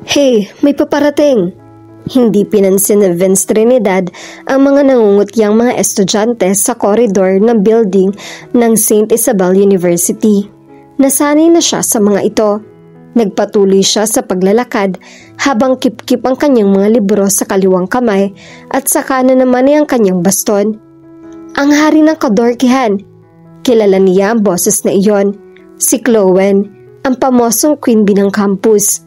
Hey, may paparating! Hindi pinansin ni Vince Trinidad ang mga nangungutyang mga estudyante sa koridor ng building ng St. Isabel University. Nasanay na siya sa mga ito. Nagpatuloy siya sa paglalakad habang kip-kip ang kanyang mga libro sa kaliwang kamay at sa kanan naman ay ang kanyang baston. Ang hari ng kadorkihan! Kilala niya ang boses na iyon. Si Chloe, ang pamosong queen bee ng campus.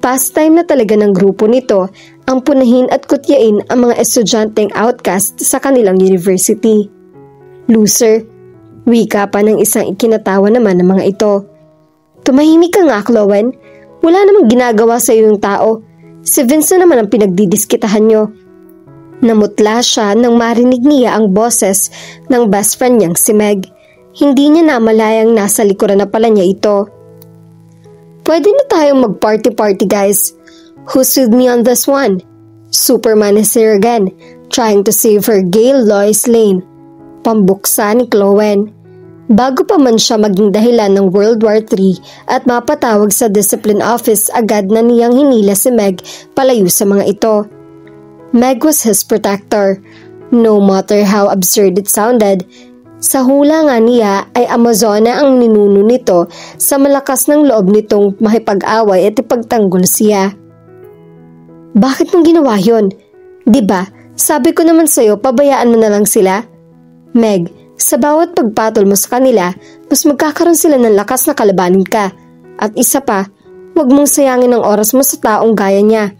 Pastime na talaga ng grupo nito ang punahin at kutyain ang mga estudyanteng outcast sa kanilang university. Loser, wika pa ng isang ikinatawa naman ng mga ito. Tumahimik ka nga, Chloe. Wala namang ginagawa sa iyong tao. Si Vince na naman ang pinagdidiskitahan nyo. Namutla siya nang marinig niya ang boses ng best friend niyang si Meg. Hindi niya namalayang nasa likuran na pala niya ito. Pwede na tayong mag-party-party, guys. Who's with me on this one? Superman is here again, trying to save her Gail Lois Lane. Pambuksa ni Chloe. Bago pa man siya maging dahilan ng World War III at mapatawag sa discipline office, agad na niyang hinila si Meg palayo sa mga ito. Meg was his protector. No matter how absurd it sounded, sa hula nga niya ay Amazona ang ninuno nito sa malakas ng loob nitong makipag-away at ipagtanggol siya. Bakit mong ginawa yun? Diba, sabi ko naman sa'yo pabayaan mo na lang sila? Meg, sa bawat pagpatol mo sa kanila, mas magkakaroon sila ng lakas na kalabanin ka. At isa pa, huwag mong sayangin ang oras mo sa taong gaya niya.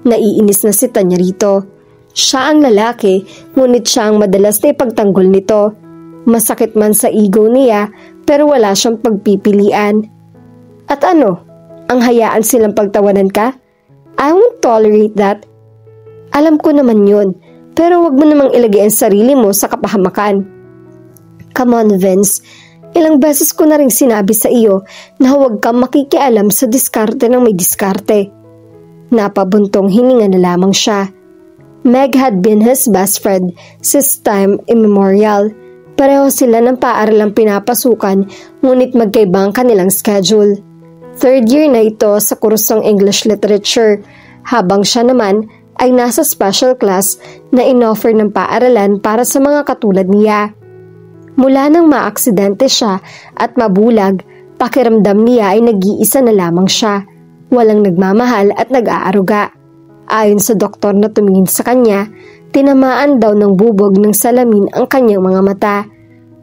Naiinis na si Tanya rito. Siya ang lalaki, ngunit siya ang madalas na ipagtanggol nito. Masakit man sa ego niya, pero wala siyang pagpipilian. At ano? Ang hayaan silang pagtawanan ka? I won't tolerate that. Alam ko naman yun, pero wag mo namang ilagay ang sarili mo sa kapahamakan. Come on, Vince. Ilang beses ko na rin sinabi sa iyo na huwag kang makikialam sa diskarte ng may diskarte. Napabuntong hininga na lamang siya. Meg had been his best friend since time immemorial. Pareho sila ng paaralang pinapasukan, ngunit magkaiba ang kanilang schedule. Third year na ito sa kursong English Literature, habang siya naman ay nasa special class na inoffer ng paaralan para sa mga katulad niya. Mula nang maaksidente siya at mabulag, pakiramdam niya ay nag-iisa na lamang siya, walang nagmamahal at nag-aaruga. Ayon sa doktor na tumingin sa kanya, tinamaan daw ng bubog ng salamin ang kanyang mga mata.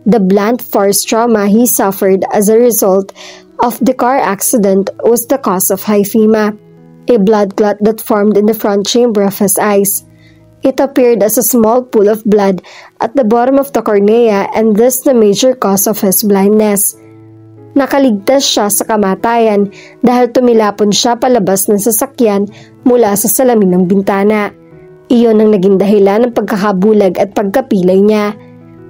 The blunt force trauma he suffered as a result of the car accident was the cause of hyphema, a blood clot that formed in the front chamber of his eyes. It appeared as a small pool of blood at the bottom of the cornea, and this the major cause of his blindness. Nakaligtas siya sa kamatayan dahil tumilapon siya palabas ng sasakyan mula sa salamin ng bintana. Iyon ang naging dahilan ng pagkakabulag at pagkapilay niya.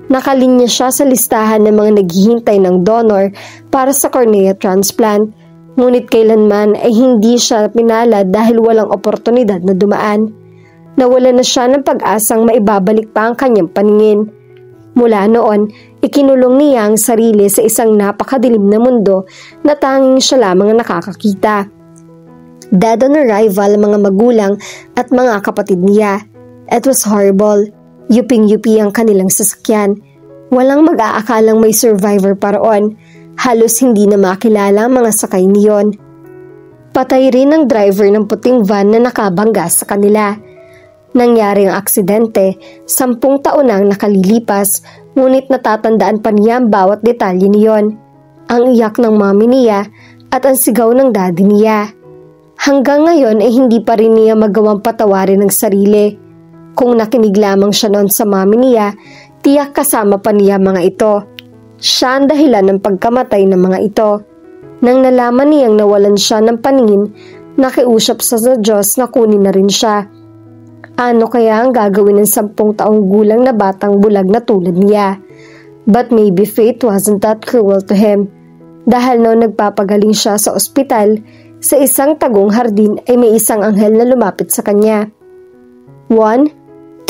Nakalinya siya sa listahan ng mga naghihintay ng donor para sa cornea transplant, ngunit kailanman ay hindi siya pinalad dahil walang oportunidad na dumaan. Nawala na siya ng pag-asang maibabalik pa ang kanyang paningin. Mula noon, ikinulong niya ang sarili sa isang napakadilim na mundo na tanging siya lamang ang nakakakita. Dead on arrival ang mga magulang at mga kapatid niya. It was horrible. Yuping-yupi ang kanilang sasakyan. Walang mag-aakalang may survivor pa roon. Halos hindi na makilala ang mga sakay niyon. Patay rin ang driver ng puting van na nakabangga sa kanila. Nangyari ang aksidente, 10 taon nang nakalilipas, ngunit natatandaan pa niya ang bawat detalye niyon. Ang iyak ng mami niya at ang sigaw ng daddy niya. Hanggang ngayon ay hindi pa rin niya magawang patawarin ng sarili. Kung nakinig lamang siya noon sa mami niya, tiyak kasama pa niya mga ito. Siya ang dahilan ng pagkamatay ng mga ito. Nang nalaman niyang nawalan siya ng paningin, nakiusap sa Diyos na kunin na rin siya. Ano kaya ang gagawin ng 10 taong gulang na batang bulag na tulad niya? But maybe fate wasn't that cruel to him. Dahil noong nagpapagaling siya sa ospital, sa isang tagong hardin ay may isang anghel na lumapit sa kanya. 1,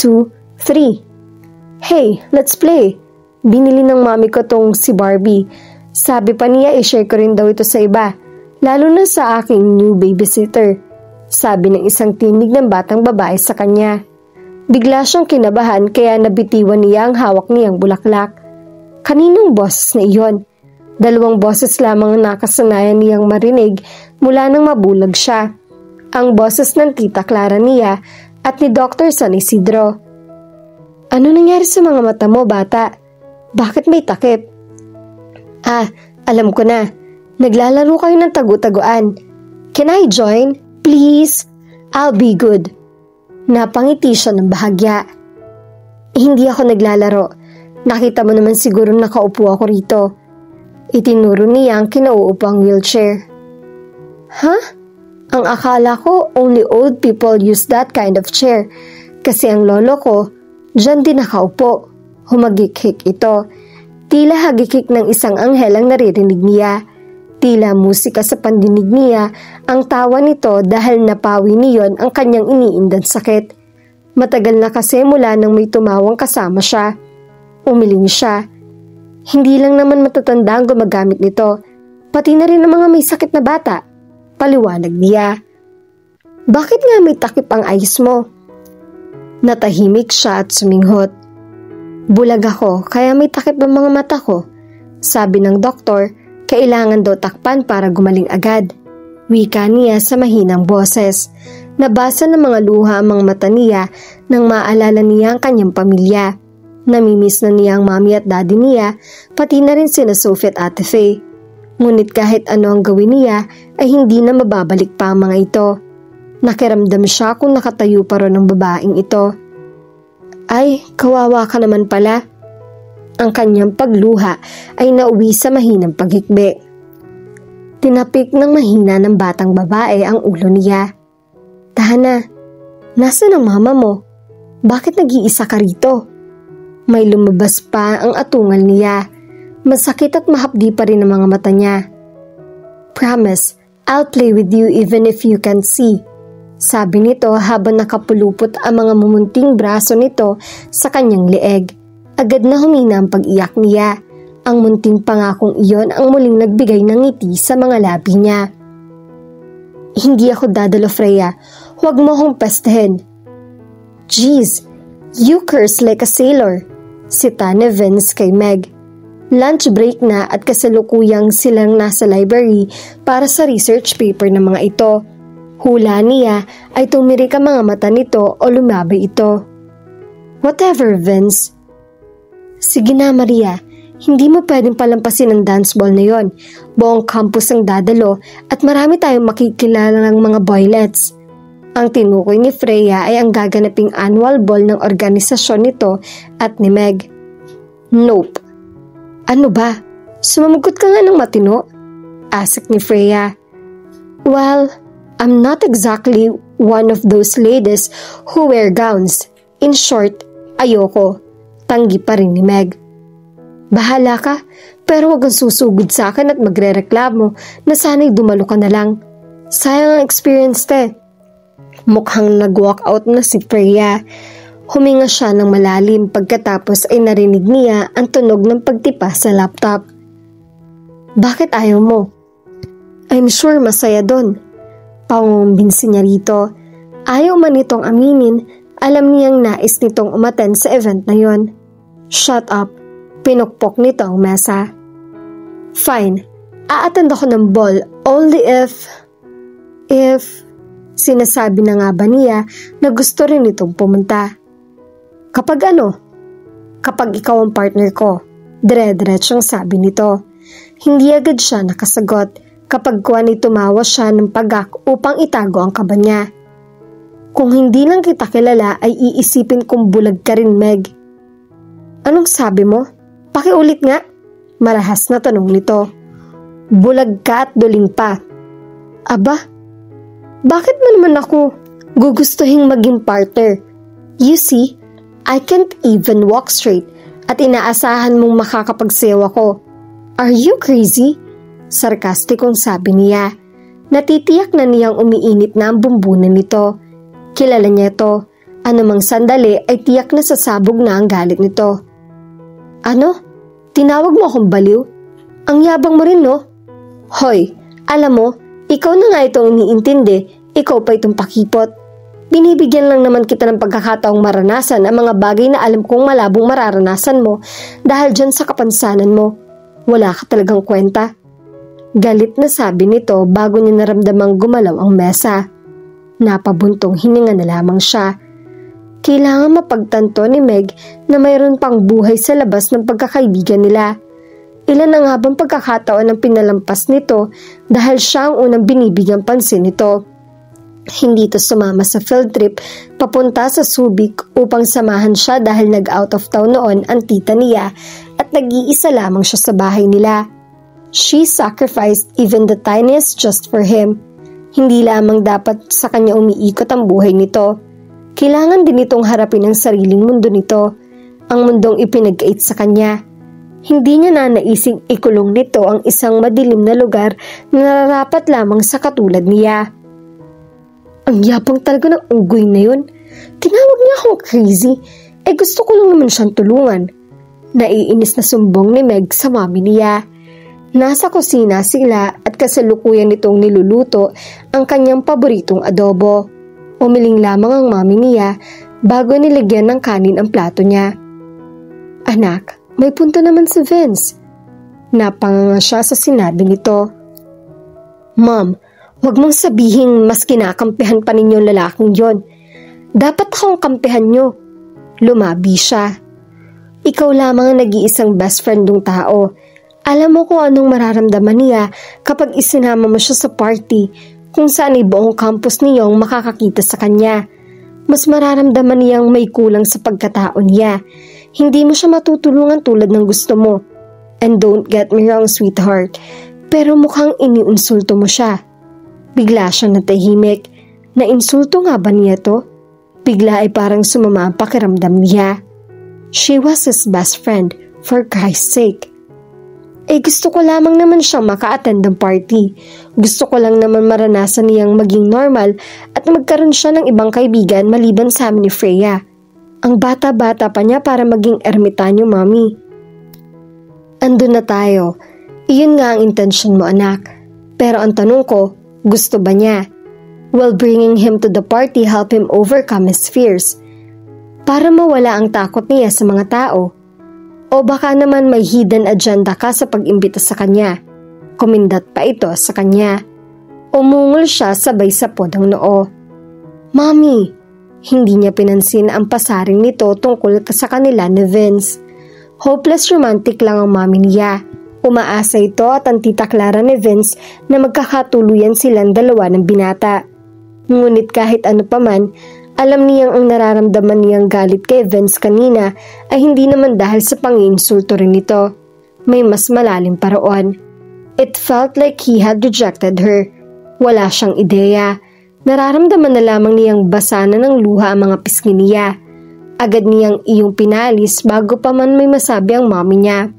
2, 3. Hey, let's play. Binili ng mami ko tong si Barbie. Sabi pa niya i-share ko rin daw ito sa iba, lalo na sa aking new babysitter. sabi ng isang tinig ng batang babae sa kanya. Bigla siyang kinabahan kaya nabitiwan niya ang hawak niyang bulaklak. Kaninong boses na iyon? 2 boses lamang ang nakasanayan niyang marinig mula nang mabulag siya. Ang boses ng Tita Clara niya at ni Dr. San Isidro. Ano nangyari sa mga mata mo, bata? Bakit may takip? Alam ko na. Naglalaro kayo ng tagu-taguan. Can I join? Please? I'll be good. Napangiti siya ng bahagya. Hindi ako naglalaro. Nakita mo naman siguro nakaupo ako rito. Itinuro niya ang kinauupang wheelchair. Ang akala ko only old people use that kind of chair. Kasi ang lolo ko, dyan din nakaupo. Humagikik ito. Tila hagikik ng isang anghel ang naririnig niya. Tila musika sa pandinig niya ang tawa nito dahil napawi niyon ang kanyang iniindang sakit. Matagal na kasi mula nang may tumawang kasama siya. Umiling siya. Hindi lang naman matatanda ang gumagamit nito, pati na rin ang mga may sakit na bata. Paliwanag niya. Bakit nga may takip ang eyes mo? Natahimik siya at suminghot. Bulag ako kaya may takip ang mga mata ko. Sabi ng doktor, kailangan daw takpan para gumaling agad. Wika niya sa mahinang boses. Nabasa ng mga luha ang mga mata niya nang maalala niya ang kanyang pamilya. Namimiss na niya ang mami at daddy niya, pati na rin sina Sophie at Ate Faye. Ngunit kahit ano ang gawin niya ay hindi na mababalik pa ang mga ito. Nakiramdam siya kung nakatayo pa ron ang babaeng ito. Ay, kawawa ka naman pala. Ang kanyang pagluha ay nauwi sa mahinang paghikbi. Tinapik ng mahina ng batang babae ang ulo niya. Tahana, nasaan ang mama mo? Bakit nag-iisa ka rito? May lumabas pa ang atungal niya. Masakit at mahapdi pa rin ang mga mata niya. Promise, I'll play with you even if you can't see. Sabi nito habang nakapulupot ang mga mumunting braso nito sa kanyang leeg. Agad na humina ang pag-iyak niya. Ang munting pangakong iyon ang muling nagbigay ng ngiti sa mga labi niya. Hindi ako dadalo, Freya. Huwag mo akong pestehin. Jeez, you curse like a sailor. Sita ni Vince kay Meg. Lunch break na at kasalukuyang silang nasa library para sa research paper ng mga ito. Hula niya ay tumirik ang mga mata nito o lumabay ito. Whatever, Vince. Sige na, Maria. Hindi mo pwedeng palampasin ang dance ball na yon. Buong campus ang dadalo at marami tayong makikilala ng mga boylets. Ang tinukoy ni Freya ay ang gaganaping annual ball ng organisasyon nito at ni Meg. Nope. Ano ba? Sumamugot ka nga ng matino? Ask ni Freya. Well, I'm not exactly one of those ladies who wear gowns. In short, ayoko. Tanggi pa rin ni Meg. Bahala ka, pero wag kang susugod sa akin at magrereklamo na sana'y dumalo ka na lang. Sayang ang experience, te. Mukhang nag-walk out na si Freya. Huminga siya ng malalim pagkatapos ay narinig niya ang tunog ng pagtipa sa laptop. Bakit ayaw mo? I'm sure masaya doon. Pangumbinsi niya rito. Ayaw man itong aminin, alam niyang nais nitong umattend sa event na yon. Shut up. Pinukpok nito ang mesa. Fine. A-attend ako ng ball only if... Sinasabi na nga ba niya na gusto rin itong pumunta? Kapag ano? Kapag ikaw ang partner ko. Dire-diretsyong sabi nito. Hindi agad siya nakasagot kapag kuwan tumawa siya ng pagak upang itago ang kaba niya. Kung hindi lang kita kilala ay iisipin kong bulag ka rin, Meg. Anong sabi mo? Pakiulit nga. Marahas na tanong nito. Bulag ka at duling pa. Aba, bakit mo naman ako gugustuhin maging partner? You see, I can't even walk straight at inaasahan mong makakapagsayaw ako. Are you crazy? Sarkastikong sabi niya. Natitiyak na niyang umiinit na ang bumbunan nito. Kilala niya ito. Anumang sandali ay tiyak na sasabog na ang galit nito. Ano? Tinawag mo akong baliw? Ang yabang mo rin, no? Hoy, alam mo, ikaw na nga itong iniintindi, Ikaw pa itong pakipot. Binibigyan lang naman kita ng pagkakataong maranasan ang mga bagay na alam kong malabong mararanasan mo dahil dyan sa kapansanan mo. Wala ka talagang kwenta. Galit na sabi nito bago niya naramdamang gumalaw ang mesa. Napabuntong hininga na lamang siya. Kailangan mapagtanto ni Meg na mayroon pang buhay sa labas ng pagkakaibigan nila. Ilan na nga bang pagkakataon ang pinalampas nito dahil siya ang unang binibigyang pansin nito. Hindi to sumama sa field trip papunta sa Subic upang samahan siya dahil nag-out of town noon ang tita niya at nag-iisa lamang siya sa bahay nila. She sacrificed even the tiniest just for him. Hindi lamang dapat sa kanya umiikot ang buhay nito. Kailangan din itong harapin ang sariling mundo nito, ang mundong ipinag-ait sa kanya. Hindi niya na naising ikulong nito ang isang madilim na lugar na nararapat lamang sa katulad niya. Ang yapang talaga ng unggoy na yun. Tinawag niya akong crazy. Gusto ko lang naman siyang tulungan. Naiinis na sumbong ni Meg sa mami niya. Nasa kusina sila at kasalukuyan nitong niluluto ang kanyang paboritong adobo. Umiling lamang ang mami niya bago nilagyan ng kanin ang plato niya. Anak, may punto naman si Vince. Napanganga siya sa sinabi nito. Mom, huwag mong sabihing mas kinakampihan pa ninyo ang lalaking yon. Dapat akong kampihan nyo. Lumabi siya. Ikaw lamang ang nag-iisang best friend ng tao. Alam mo kung anong mararamdaman niya kapag isinama mo siya sa party kung saan ay buong campus niyong makakakita sa kanya. Mas mararamdaman niyang may kulang sa pagkatao niya. Hindi mo siya matutulungan tulad ng gusto mo. And don't get me wrong, sweetheart, pero mukhang iniinsulto mo siya. Bigla siya natahimik. Nainsulto nga ba niya to? Bigla ay parang sumama ang pakiramdam niya. She was his best friend, for Christ's sake. Gusto ko lamang naman siyang maka-attend ng party. Gusto ko lang naman maranasan niyang maging normal at magkaroon siya ng ibang kaibigan maliban sa amin ni Freya. Ang bata-bata pa niya para maging ermitanyo, mami. Andun na tayo. Iyon nga ang intensyon mo, anak. Pero ang tanong ko, gusto ba niya? Will bringing him to the party help him overcome his fears? Para mawala ang takot niya sa mga tao. O baka naman may hidden agenda ka sa pag-imbita sa kanya. Kumindat pa ito sa kanya. Umungol siya sabay sa podang noo. Mami, hindi niya pinansin ang pasaring nito tungkol sa kanila ni Vince. Hopeless romantic lang ang mami niya. Umaasa ito at ang tita Clara ni Vince na magkakatuluyan silang dalawa ng binata. Ngunit kahit ano paman, alam niyang ang nararamdaman niyang galit kay Vince kanina ay hindi naman dahil sa pang-iinsulto rin nito. May mas malalim pa roon. It felt like he had rejected her. Wala siyang ideya. Nararamdaman na lamang niyang basa na ng luha ang mga pisngi niya. Agad niyang iyong pinalis bago pa man may masabi ang mami niya.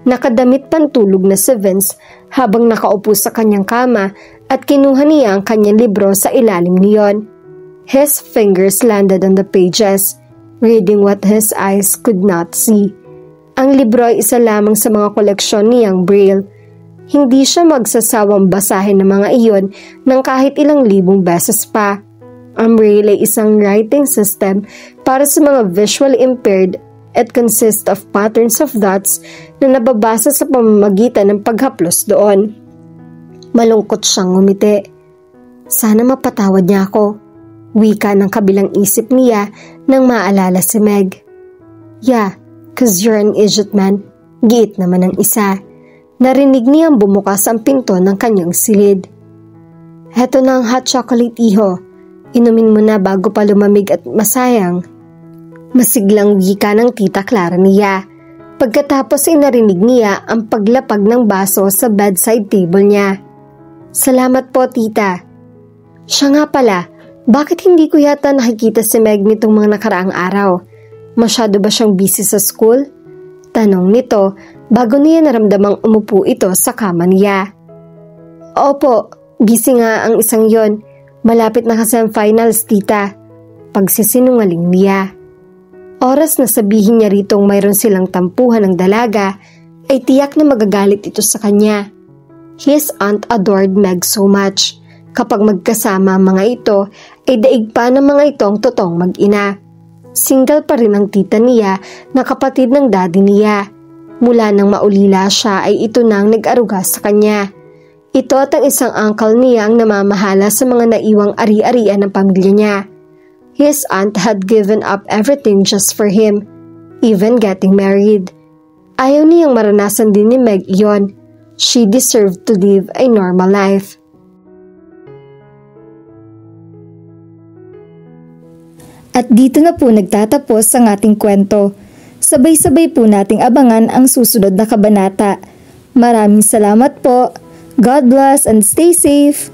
Nakadamit pantulog na si Vince habang nakaupo sa kanyang kama at kinuha niya ang kanyang libro sa ilalim niyon. His fingers landed on the pages, reading what his eyes could not see. Ang libro ay isa lamang sa mga koleksyon niyang Braille. Hindi siya magsasawang basahin ng mga iyon ng kahit ilang libong beses pa. Ang Braille ay isang writing system para sa mga visually impaired at consists of patterns of dots na nababasa sa pamamagitan ng paghaplos doon. Malungkot siyang ngumiti. Sana mapatawad niya ako. Wika ng kabilang isip niya nang maalala si Meg. Yeah, 'cause you're an idiot man. Giit naman ang isa. Narinig niyang bumukas ang pinto ng kanyang silid. Heto na ang hot chocolate, iho. Inumin mo na bago pa lumamig at masayang. Masiglang wika ng tita Clara niya. Pagkatapos ay narinig niya ang paglapag ng baso sa bedside table niya. Salamat po, tita. Siya nga pala. Bakit hindi ko yata nakikita si Meg nitong mga nakaraang araw? Masyado ba siyang busy sa school? Tanong nito bago niya naramdamang umupo ito sa kama niya. Opo, busy nga ang isang yon. Malapit na kasi ang finals, tita. Pagsisinungaling niya. Oras na sabihin niya ritong mayroon silang tampuhan ng dalaga, ay tiyak na magagalit ito sa kanya. His aunt adored Meg so much. Kapag magkasama ang mga ito, ay daig pa ng mga itong totoong mag-ina. Single pa rin ang tita niya na kapatid ng daddy niya. Mula nang maulila siya ay ito nang nag-aruga sa kanya. Ito at ang isang uncle niya ang namamahala sa mga naiwang ari-arian ng pamilya niya. His aunt had given up everything just for him, even getting married. Ayaw niyang maranasan din ni Meg iyon. She deserved to live a normal life. At dito na po nagtatapos ang ating kwento. Sabay-sabay po nating abangan ang susunod na kabanata. Maraming salamat po. God bless and stay safe.